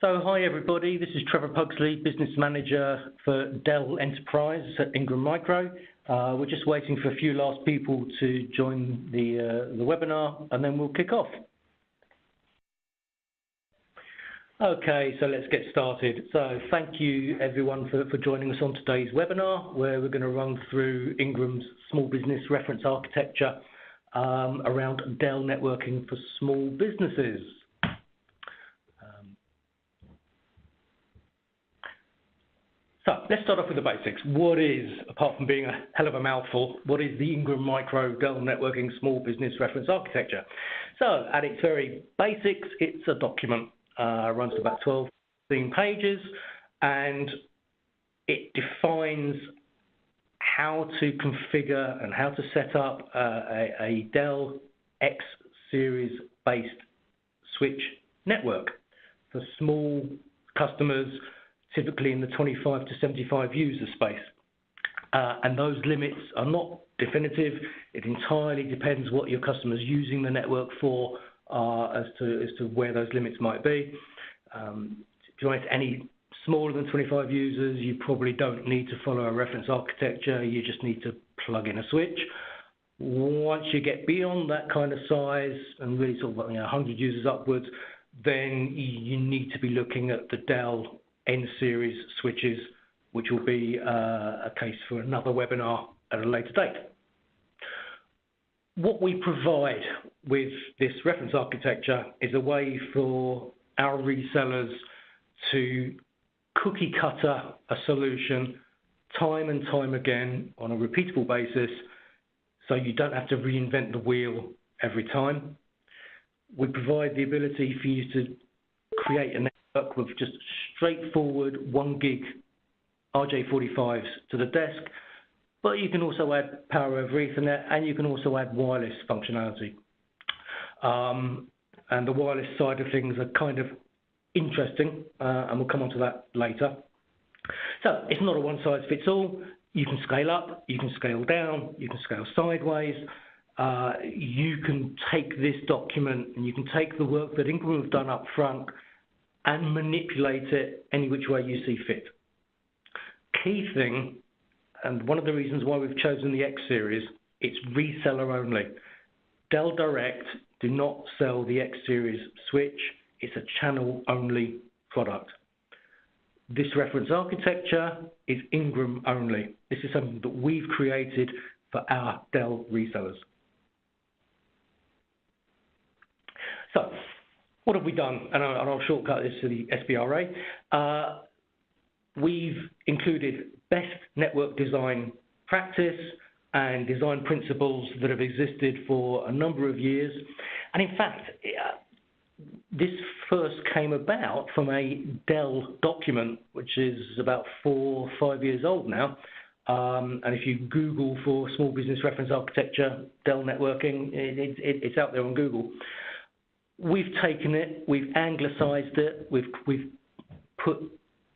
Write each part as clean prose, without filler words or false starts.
So hi everybody, this is Trevor Pugsley, Business Manager for Dell Enterprise at Ingram Micro. We're just waiting for a few last people to join the webinar and then we'll kick off. Okay, so let's get started. So thank you everyone for joining us on today's webinar where we're going to run through Ingram's small business reference architecture around Dell networking for small businesses. So let's start off with the basics. What is, apart from being a hell of a mouthful, what is the Ingram Micro Dell Networking Small Business Reference Architecture? So at its very basics, it's a document. Runs to about 12, 15 pages, and it defines how to configure and how to set up a Dell X series based switch network for small customers, typically in the 25 to 75 user space. And those limits are not definitive. It entirely depends what your customer's using the network for as to where those limits might be. If you want any smaller than 25 users, you probably don't need to follow a reference architecture. You just need to plug in a switch. Once you get beyond that kind of size and really sort of 100 users upwards, then you need to be looking at the Dell N-series switches, which will be a case for another webinar at a later date. What we provide with this reference architecture is a way for our resellers to cookie cutter a solution time and time again on a repeatable basis, so you don't have to reinvent the wheel every time. We provide the ability for you to create a network with just straightforward 1 gig RJ45s to the desk, but you can also add power over Ethernet and you can also add wireless functionality. And the wireless side of things are kind of interesting, and we'll come on to that later. So it's not a one-size-fits-all. You can scale up, you can scale down, you can scale sideways. You can take this document and you can take the work that Ingram have done up front and manipulate it any which way you see fit. Key thing, and one of the reasons why we've chosen the X series, it's reseller only. Dell Direct do not sell the X series switch. It's a channel only product. This reference architecture is Ingram only. This is something that we've created for our Dell resellers. So what have we done? And I'll shortcut this to the SBRA. We've included best network design practice and design principles that have existed for a number of years. And in fact, this first came about from a Dell document, which is about 4 or 5 years old now. And if you Google for small business reference architecture, Dell networking, it's out there on Google. We've taken it, we've anglicized it, we've put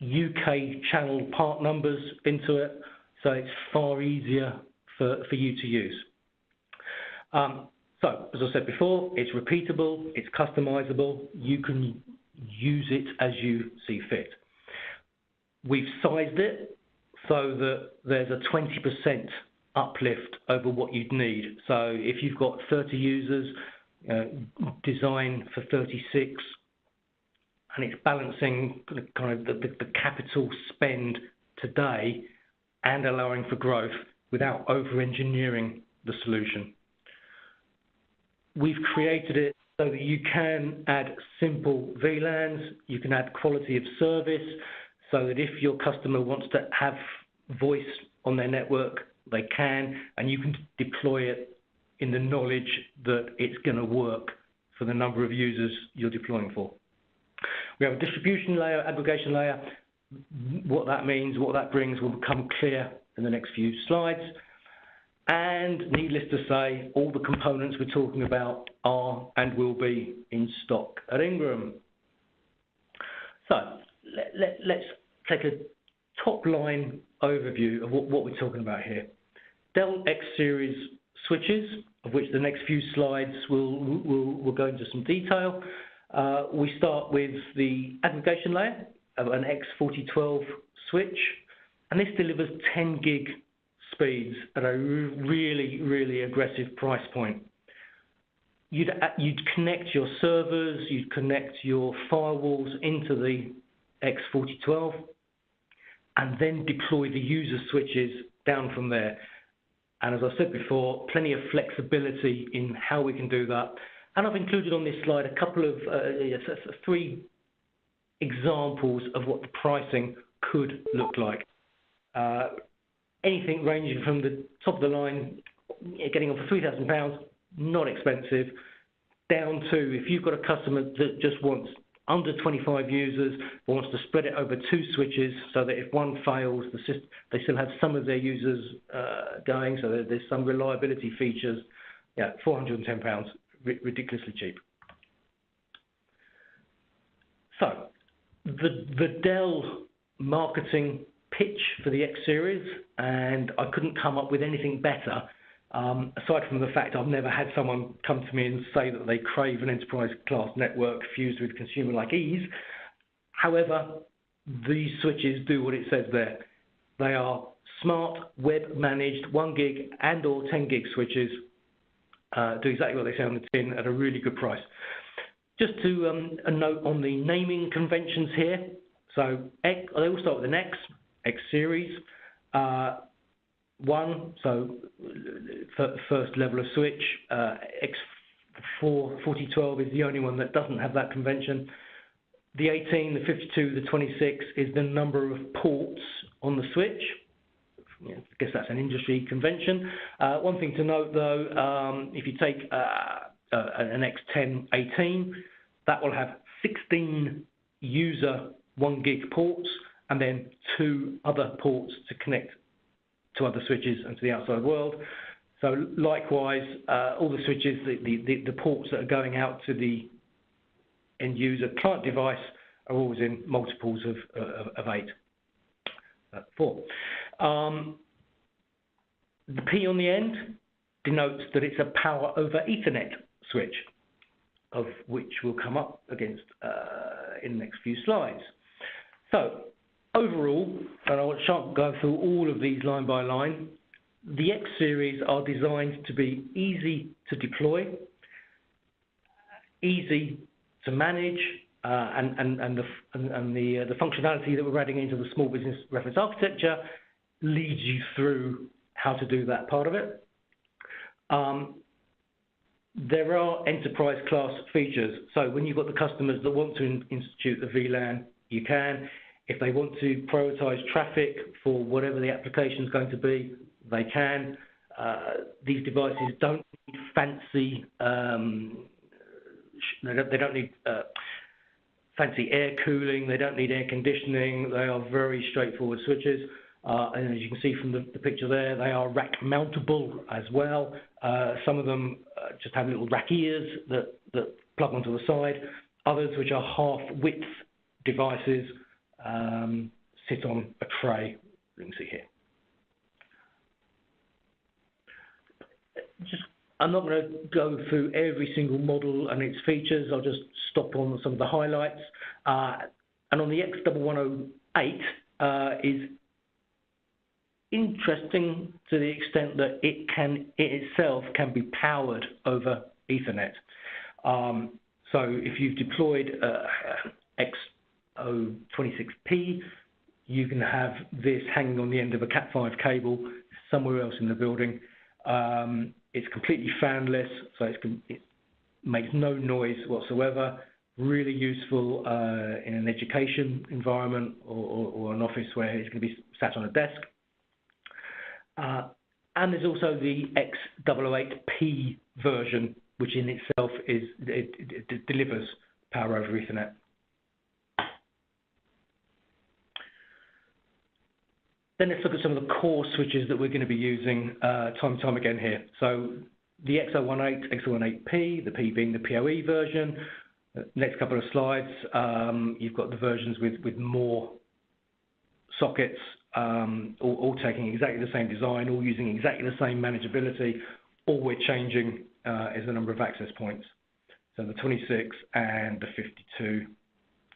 UK channel part numbers into it, so it's far easier for you to use. So, as I said before, it's repeatable, it's customizable, you can use it as you see fit. We've sized it so that there's a 20% uplift over what you'd need. So if you've got 30 users, design for 36, and it's balancing kind of the capital spend today and allowing for growth without over-engineering the solution. We've created it so that you can add simple VLANs, you can add quality of service, so that if your customer wants to have voice on their network, they can, and you can deploy it in the knowledge that it's going to work for the number of users you're deploying for. We have a distribution layer, aggregation layer. What that means, what that brings will become clear in the next few slides. And needless to say, all the components we're talking about are and will be in stock at Ingram. So let's take a top-line overview of what we're talking about here. Dell X Series switches, of which the next few slides will go into some detail. We start with the aggregation layer of an X4012 switch, and this delivers 10 gig speeds at a really, really aggressive price point. You'd connect your servers, you'd connect your firewalls into the X4012, and then deploy the user switches down from there. And as I said before, plenty of flexibility in how we can do that. And I've included on this slide a couple of, 3 examples of what the pricing could look like. Anything ranging from the top of the line, getting on for £3,000, not expensive, down to if you've got a customer that just wants under 25 users, wants to spread it over 2 switches so that if one fails, they still have some of their users going, so there's some reliability features. Yeah, £410, ridiculously cheap. So, the Dell marketing pitch for the X series, and I couldn't come up with anything better, aside from the fact I've never had someone come to me and say that they crave an enterprise class network fused with consumer-like ease. However, these switches do what it says there. They are smart, web-managed 1 gig and or 10 gig switches, do exactly what they say on the tin at a really good price. Just to a note on the naming conventions here. So they all start with an X series. 1, so first level of switch. X4012 is the only one that doesn't have that convention. The 18, the 52, the 26 is the number of ports on the switch. I guess that's an industry convention. One thing to note though, if you take an X1018, that will have 16 user 1 gig ports and then 2 other ports to connect to other switches and to the outside world. So likewise, all the switches, the ports that are going out to the end user client device are always in multiples of 8. 4. The P on the end denotes that it's a power over Ethernet switch, of which will come up against in the next few slides. So overall, and I shan't go through all of these line by line, the X series are designed to be easy to deploy, easy to manage, and the functionality that we're adding into the small business reference architecture leads you through how to do that part of it. There are enterprise class features. So when you've got the customers that want to institute the VLAN, you can. If they want to prioritize traffic for whatever the application is going to be, they can. These devices don't need fancy, they don't need fancy air cooling, they don't need air conditioning, they are very straightforward switches. And as you can see from the picture there, they are rack mountable as well. Some of them just have little rack ears that plug onto the side. Others, which are half-width devices, sit on a tray, you can see here. I'm not going to go through every single model and its features. I'll just stop on some of the highlights. And on the X1108 is interesting to the extent that it itself can be powered over Ethernet. So if you've deployed X026P, you can have this hanging on the end of a Cat5 cable somewhere else in the building. It's completely fanless, so it makes no noise whatsoever. Really useful in an education environment or an office where it's going to be sat on a desk. And there's also the X008P version, which in itself it delivers power over Ethernet. Then let's look at some of the core switches that we're going to be using time and time again here. So the X018, X018P, the P being the PoE version. Next couple of slides, you've got the versions with more sockets, all taking exactly the same design, all using exactly the same manageability. All we're changing is the number of access points. So the 26 and the 52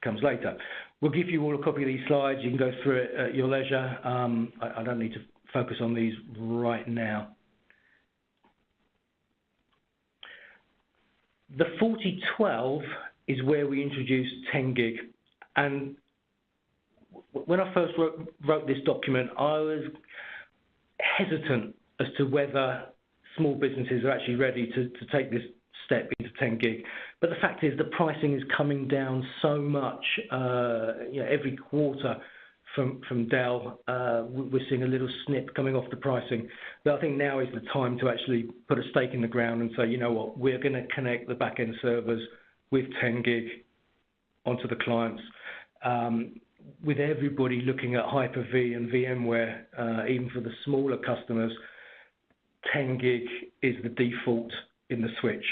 comes later. We'll give you all a copy of these slides. You can go through it at your leisure. I don't need to focus on these right now. The 4012 is where we introduced 10 gig. And when I first wrote this document, I was hesitant as to whether small businesses are actually ready to take this step into 10 gig. But the fact is the pricing is coming down so much every quarter from Dell. We're seeing a little snip coming off the pricing. But I think now is the time to actually put a stake in the ground and say, you know what, we're going to connect the back-end servers with 10 gig onto the clients. With everybody looking at Hyper-V and VMware, even for the smaller customers, 10 gig is the default in the switch.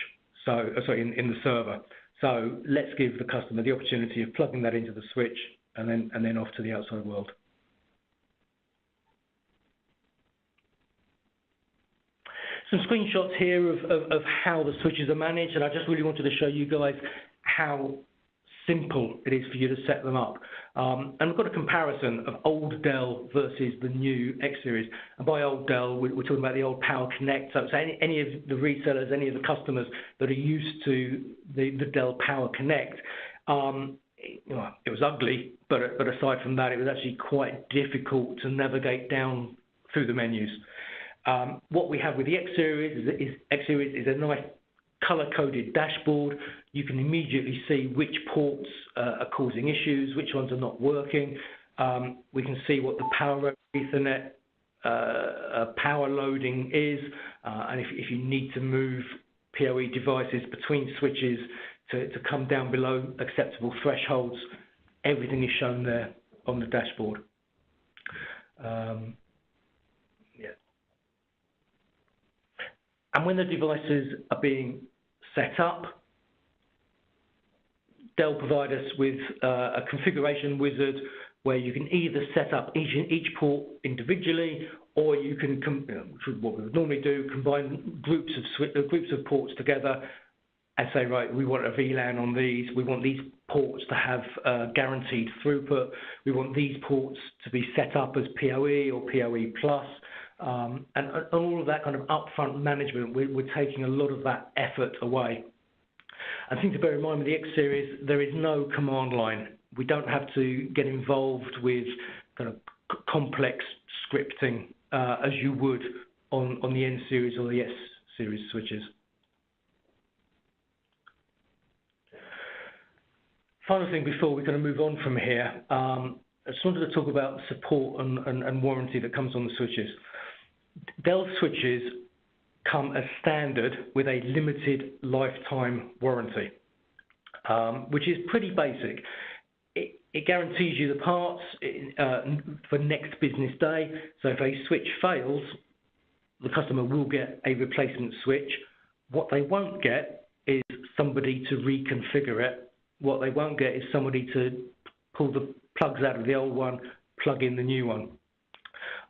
So, in the server. So let's give the customer the opportunity of plugging that into the switch and then off to the outside world. Some screenshots here of how the switches are managed, and I just really wanted to show you guys how simple it is for you to set them up. And we've got a comparison of old Dell versus the new X series. And by old Dell, we're talking about the old Power Connect. So any of the resellers, any of the customers that are used to the Dell Power Connect, it was ugly, but aside from that, it was actually quite difficult to navigate down through the menus. What we have with the X series is a nice color-coded dashboard. You can immediately see which ports are causing issues, which ones are not working. We can see what the power over Ethernet power loading is, and if you need to move PoE devices between switches to come down below acceptable thresholds, everything is shown there on the dashboard. And when the devices are being set up, Dell provide us with a configuration wizard where you can either set up each port individually, or you can, which is what we would normally do, combine groups of ports together and say, right, we want a VLAN on these, we want these ports to have guaranteed throughput, we want these ports to be set up as PoE or PoE plus. And all of that kind of upfront management, we're taking a lot of that effort away. And thing to bear in mind with the X series, there is no command line. We don't have to get involved with kind of complex scripting as you would on the N series or the S series switches. Final thing before we're going to move on from here, I just wanted to talk about support and warranty that comes on the switches. Dell switches come as standard with a limited lifetime warranty, which is pretty basic. It guarantees you the parts for next business day. So if a switch fails, the customer will get a replacement switch. What they won't get is somebody to reconfigure it. What they won't get is somebody to pull the plugs out of the old one, plug in the new one.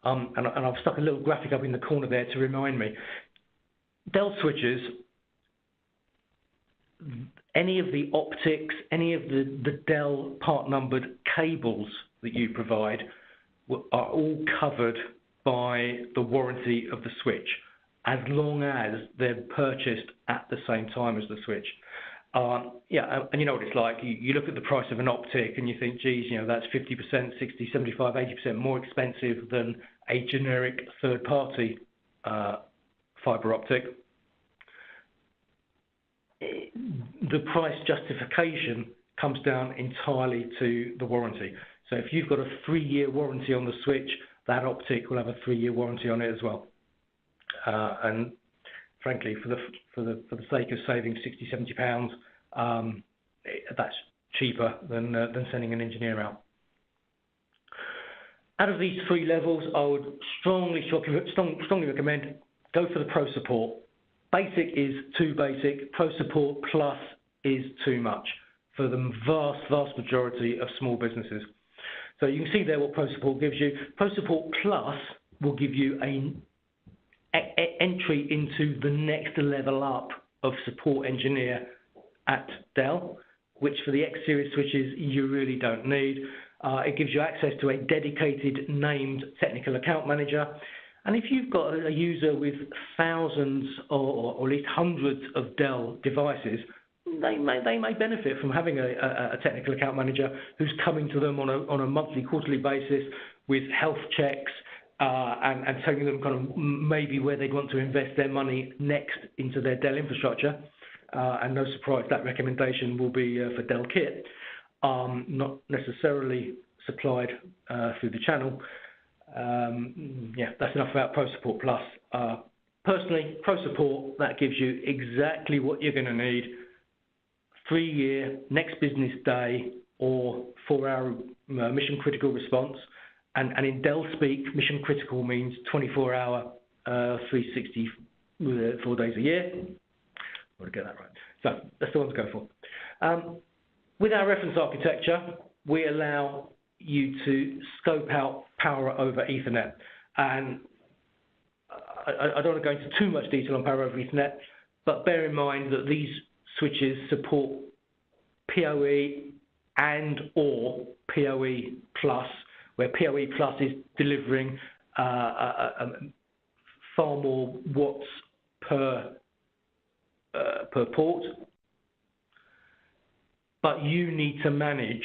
And I've stuck a little graphic up in the corner there to remind me. Dell switches, any of the optics, any of the Dell part-numbered cables that you provide are all covered by the warranty of the switch, as long as they're purchased at the same time as the switch. And you know what it's like. You look at the price of an optic and you think, geez, that's 50%, 60, 75, 80% more expensive than a generic third-party fiber optic. The price justification comes down entirely to the warranty. So if you've got a 3-year warranty on the switch, that optic will have a 3-year warranty on it as well. And frankly, for the sake of saving 60, 70 pounds, that's cheaper than sending an engineer out. Out of these 3 levels, I would strongly recommend go for the Pro Support. Basic is too basic. Pro Support Plus is too much for the vast majority of small businesses. So you can see there what Pro Support gives you. Pro Support Plus will give you an entry into the next level up of support engineer at Dell, which for the X series switches you really don't need. It gives you access to a dedicated named technical account manager. And if you've got a user with thousands or at least hundreds of Dell devices, they may benefit from having a technical account manager who's coming to them on a monthly, quarterly basis with health checks and telling them kind of maybe where they'd want to invest their money next into their Dell infrastructure. And no surprise, that recommendation will be for Dell kit, not necessarily supplied through the channel. Yeah, that's enough about Pro Support Plus. Personally, Pro Support, that gives you exactly what you're going to need. 3-year, next business day, or 4-hour mission critical response. And in Dell speak, mission critical means 24-hour, 364 days a year. I want to get that right. So that's the one to go for. With our reference architecture, we allow you to scope out power over Ethernet. And I don't want to go into too much detail on power over Ethernet, but bear in mind that these switches support PoE and or PoE Plus, where PoE Plus is delivering far more watts per port. But you need to manage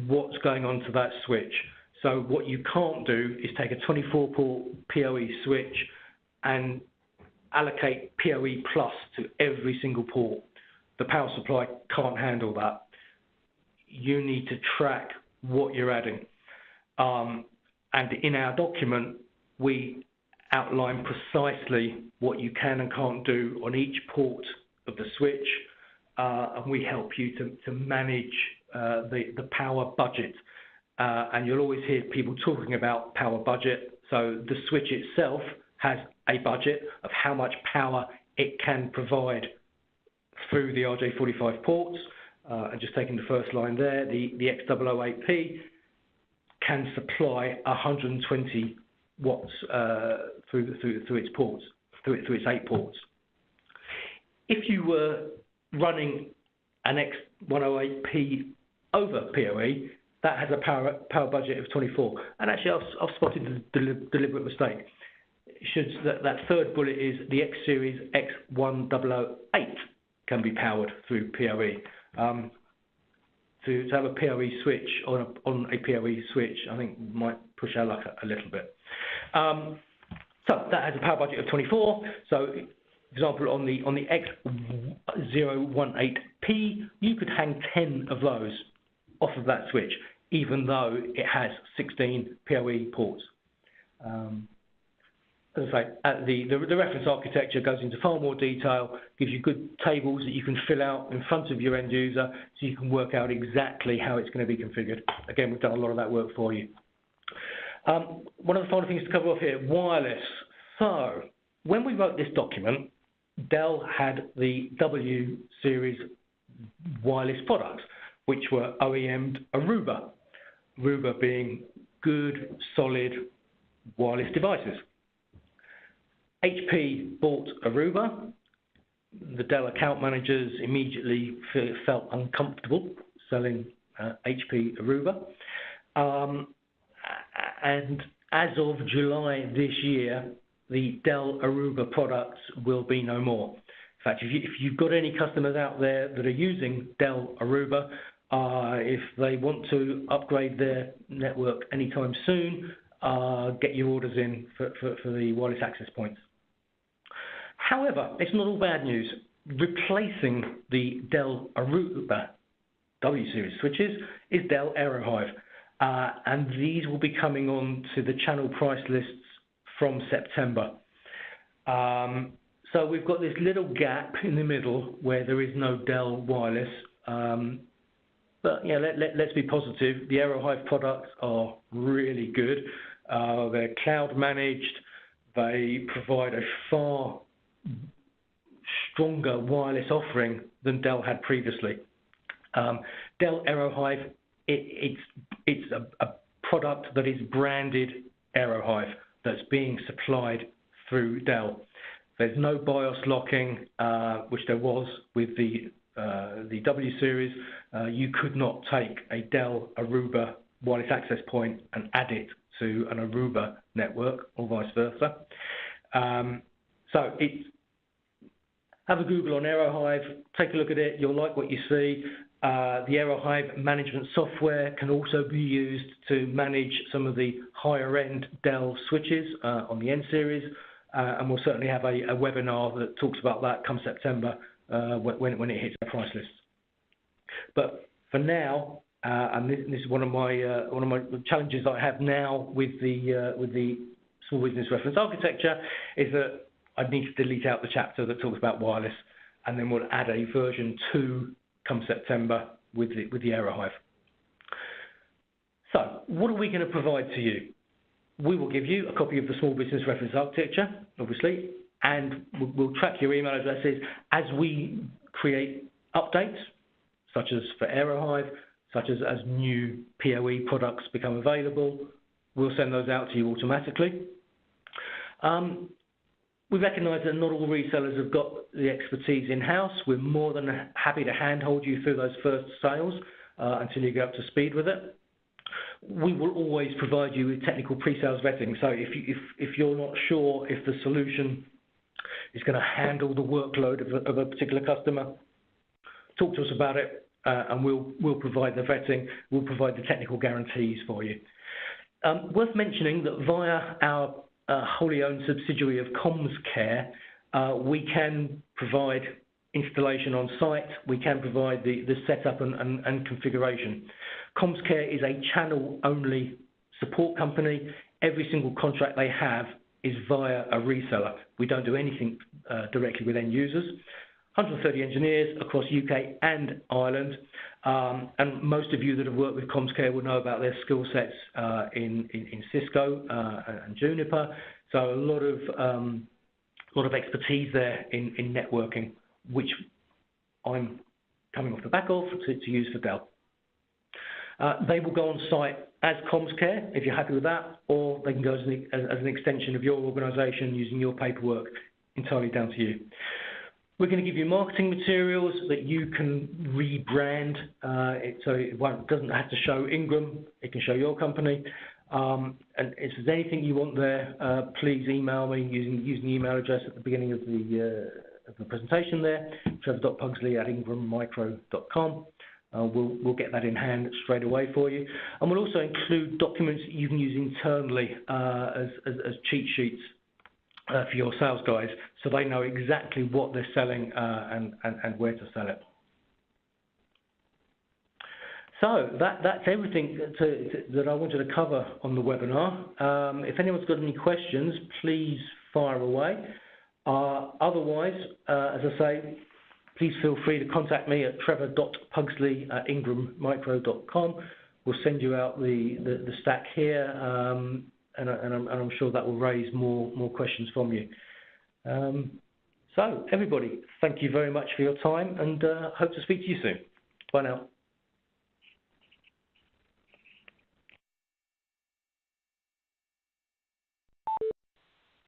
what's going on to that switch. So what you can't do is take a 24-port PoE switch and allocate PoE Plus to every single port. The power supply can't handle that. You need to track what you're adding. And in our document, we outline precisely what you can and can't do on each port of the switch, and we help you to manage the power budget. And you'll always hear people talking about power budget. So the switch itself has a budget of how much power it can provide through the RJ45 ports. And just taking the first line there, the X008P can supply 120 watts through its ports, through its 8 ports. If you were running an X108P over PoE, that has a power budget of 24. And actually, I've spotted the deliberate mistake. That third bullet is the X series X1008 can be powered through PoE. To have a PoE switch on a PoE switch, I think might push our luck a little bit. So that has a power budget of 24. So, for example, on the X018P, you could hang 10 of those off of that switch, even though it has 16 PoE ports. As I say, the reference architecture goes into far more detail, gives you good tables that you can fill out in front of your end user so you can work out exactly how it's going to be configured. Again, we've done a lot of that work for you. One of the final things to cover off here, wireless. So, when we wrote this document, Dell had the W series wireless products, which were OEM'd Aruba. Aruba being good, solid wireless devices. HP bought Aruba. The Dell account managers immediately felt uncomfortable selling HP Aruba. And as of July this year, the Dell Aruba products will be no more. In fact, if you've got any customers out there that are using Dell Aruba, if they want to upgrade their network anytime soon, get your orders in for the wireless access points. However, it's not all bad news. Replacing the Dell Aruba W series switches is Dell Aerohive. And these will be coming on to the channel price lists from September. So we've got this little gap in the middle where there is no Dell wireless. But yeah, let's be positive. The Aerohive products are really good. They're cloud managed. They provide a far stronger wireless offering than Dell had previously. Dell Aerohive, it's a product that is branded Aerohive that's being supplied through Dell. There's no BIOS locking, which there was with the the W series, you could not take a Dell Aruba wireless access point and add it to an Aruba network or vice versa. So have a Google on AeroHive, take a look at it, you'll like what you see. The AeroHive management software can also be used to manage some of the higher end Dell switches on the N series, and we'll certainly have a webinar that talks about that come September when it hits our price list. But for now, and this is one of my challenges that I have now with the small business reference architecture, is that I need to delete out the chapter that talks about wireless, and then we'll add a version 2 come September with the AeroHive. So what are we going to provide to you? We will give you a copy of the small business reference architecture, obviously, and we'll track your email addresses as we create updates, such as for AeroHive, such as new PoE products become available. We'll send those out to you automatically. We recognise that not all resellers have got the expertise in-house. We're more than happy to handhold you through those first sales until you get up to speed with it. We will always provide you with technical pre-sales vetting. So if you're not sure if the solution is going to handle the workload of a particular customer, talk to us about it, and we'll provide the vetting. We'll provide the technical guarantees for you. Worth mentioning that via our wholly owned subsidiary of CommsCare, we can provide installation on site. We can provide the setup and configuration. CommsCare is a channel-only support company. Every single contract they have is via a reseller. We don't do anything directly with end users. 130 engineers across UK and Ireland, and most of you that have worked with CommsCare will know about their skill sets in Cisco and Juniper. So a lot of expertise there in networking, which I'm coming off the back of to use for Dell. They will go on site as CommsCare if you're happy with that, or they can go as an extension of your organisation using your paperwork. Entirely down to you. We're going to give you marketing materials that you can rebrand, so it doesn't have to show Ingram, it can show your company. And if there's anything you want there, please email me using the email address at the beginning of the presentation there, trevor.pugsley@ingrammicro.com. We'll get that in hand straight away for you. And we'll also include documents that you can use internally as cheat sheets for your sales guys, so they know exactly what they're selling and where to sell it. So that's everything that I wanted to cover on the webinar. If anyone's got any questions, please fire away. Otherwise, as I say, please feel free to contact me at trevor.pugsley@ingrammicro.com. We'll send you out the stack here. And I'm sure that will raise more questions from you. So everybody, thank you very much for your time, and hope to speak to you soon. Bye now.